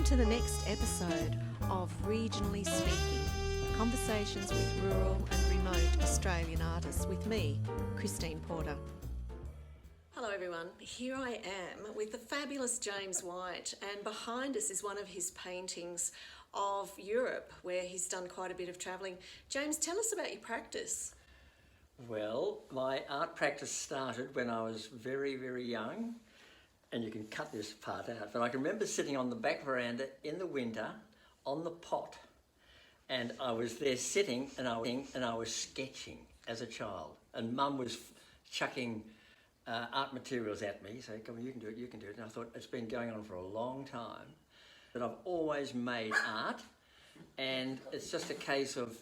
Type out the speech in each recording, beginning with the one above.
to the next episode of Regionally Speaking, conversations with rural and remote Australian artists with me, Christine Porter. Hello everyone, here I am with the fabulous James White, and behind us is one of his paintings of Europe where he's done quite a bit of travelling. James, tell us about your practice. Well, my art practice started when I was very, very young, and you can cut this part out, but I can remember sitting on the back veranda in the winter on the pot, and I was there sitting and I was sketching as a child, and Mum was chucking art materials at me, saying, come on, you can do it, and I thought it's been going on for a long time, but I've always made art, and it's just a case of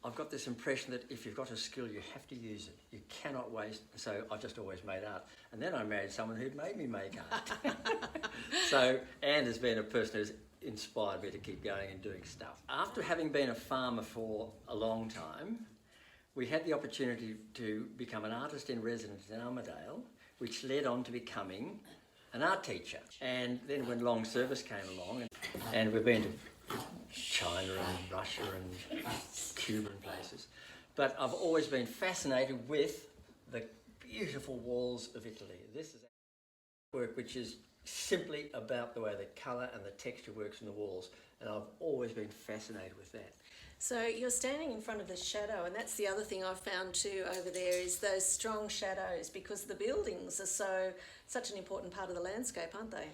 I've got this impression that if you've got a skill, you have to use it. You cannot waste. So I've just always made art. And then I married someone who'd made me make art. So Anne has been a person who's inspired me to keep going and doing stuff. After having been a farmer for a long time, we had the opportunity to become an artist in residence in Armidale, which led on to becoming an art teacher. And then when long service came along, and we've been to China and Russia and Cuba and places, but I've always been fascinated with the beautiful walls of Italy. This is work which is simply about the way the colour and the texture works in the walls, and I've always been fascinated with that. So you're standing in front of the shadow, and that's the other thing I've found too over there is those strong shadows, because the buildings are such an important part of the landscape, aren't they?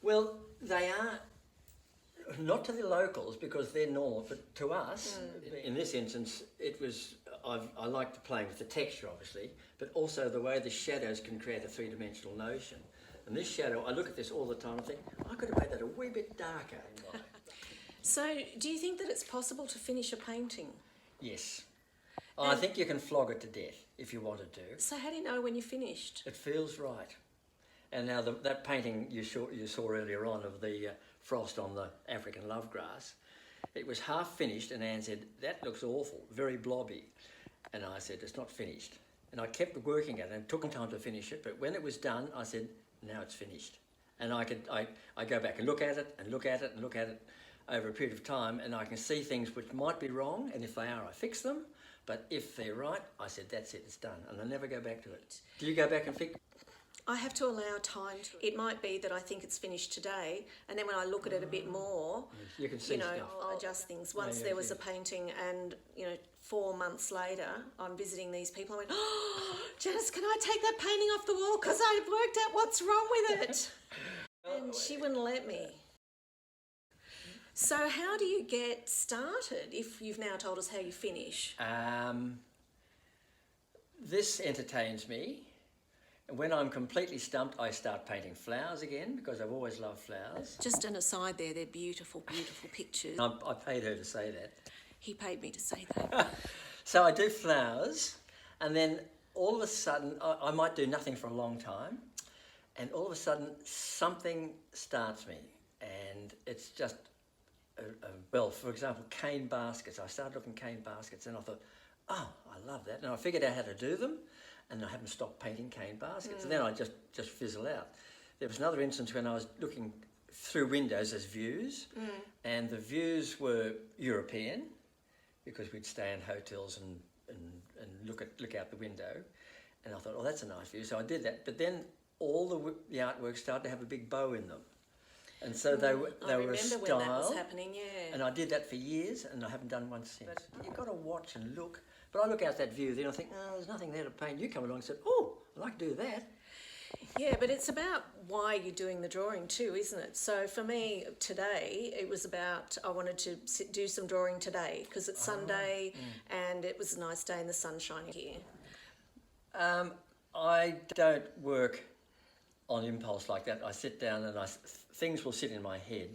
Well, they are. Not to the locals because they're normal, but to us, in this instance, it was, I liked playing with the texture obviously, but also the way the shadows can create a three-dimensional notion. And this shadow, I look at this all the time and think, I could have made that a wee bit darker. So do you think that it's possible to finish a painting? Yes. I think you can flog it to death if you wanted to. So how do you know when you're finished? It feels right. And now that painting you saw earlier on of the frost on the African lovegrass, it was half finished, and Anne said, that looks awful, very blobby. And I said, it's not finished. And I kept working at it, and it took time to finish it, but when it was done, I said, now it's finished. And I go back and look at it, and look at it, and look at it over a period of time, and I can see things which might be wrong, and if they are, I fix them. But if they're right, I said, that's it, it's done. And I never go back to it. Do you go back and fix? I have to allow time to it. It might be that I think it's finished today, and then when I look at it a bit more, you can see stuff. I'll adjust things. Once there was a painting, and 4 months later, I'm visiting these people. I went, oh, Janice, can I take that painting off the wall because I've worked out what's wrong with it? And she wouldn't let me. So how do you get started if you've now told us how you finish? This entertains me. When I'm completely stumped, I start painting flowers again because I've always loved flowers. Just an aside there, they're beautiful, beautiful pictures. I paid her to say that. He paid me to say that. So I do flowers, and then all of a sudden, I might do nothing for a long time, and all of a sudden something starts me, and it's just, well, for example, cane baskets. I started looking cane baskets, and I thought, oh, I love that. And I figured out how to do them, and I haven't stopped painting cane baskets. And then I just fizzle out. There was another instance when I was looking through windows as views, and the views were European, because we'd stay in hotels and look out the window. And I thought, oh, that's a nice view. So I did that. But then all the artworks started to have a big bow in them. And so they were a style. I remember when that was happening, yeah. And I did that for years, and I haven't done one since. But you've got to watch and look. But I look out that view, then I think, oh, there's nothing there to paint. You come along and said, oh, I'd like to do that. Yeah, but it's about why you're doing the drawing too, isn't it? So for me today, it was about I wanted to do some drawing today because it's Sunday and it was a nice day and the sun's shining here. I don't work on impulse like that. I sit down and things will sit in my head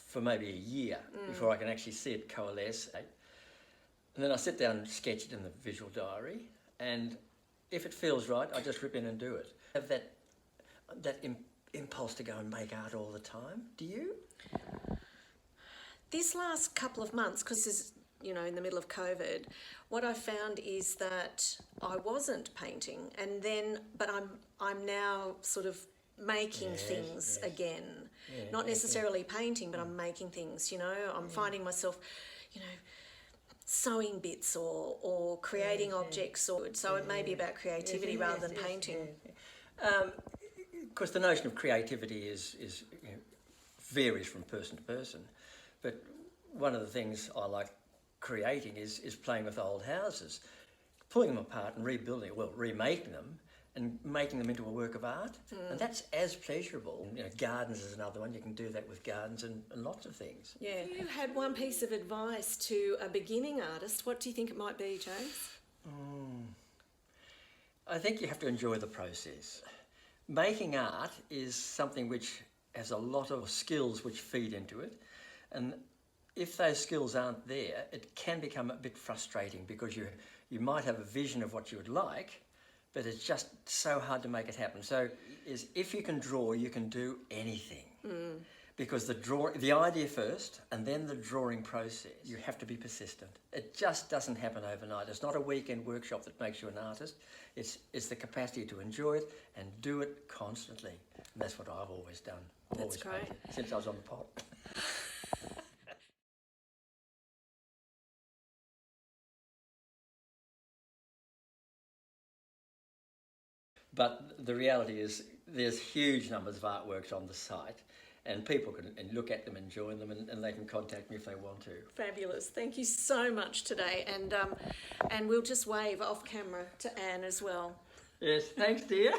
for maybe a year before I can actually see it coalesce. And then I sit down and sketch it in the visual diary, and if it feels right, I just rip in and do it. I have that impulse to go and make art all the time. Do you? This last couple of months, because this is, in the middle of COVID, what I found is that I wasn't painting, but I'm now sort of making things again. Not necessarily painting, but I'm making things, you know. I'm finding myself, you know, sewing bits or creating objects, or so it may be about creativity rather than painting. Of course, the notion of creativity is varies from person to person, but one of the things I like creating is playing with old houses, pulling them apart and rebuilding, remaking them and making them into a work of art. And that's as pleasurable. You know, gardens is another one. You can do that with gardens and lots of things. Yeah. If you had one piece of advice to a beginning artist, what do you think it might be, James? I think you have to enjoy the process. Making art is something which has a lot of skills which feed into it, and if those skills aren't there, it can become a bit frustrating because you might have a vision of what you would like, but it's just so hard to make it happen. So if you can draw, you can do anything. Because the idea first and then the drawing process, you have to be persistent. It just doesn't happen overnight. It's not a weekend workshop that makes you an artist. It's the capacity to enjoy it and do it constantly. And that's what I've always done. That's great. Painted, since I was on the pot. But the reality is there's huge numbers of artworks on the site, and people can look at them, enjoy them, and they can contact me if they want to. Fabulous. Thank you so much today. And we'll just wave off camera to Anne as well. Yes, thanks dear.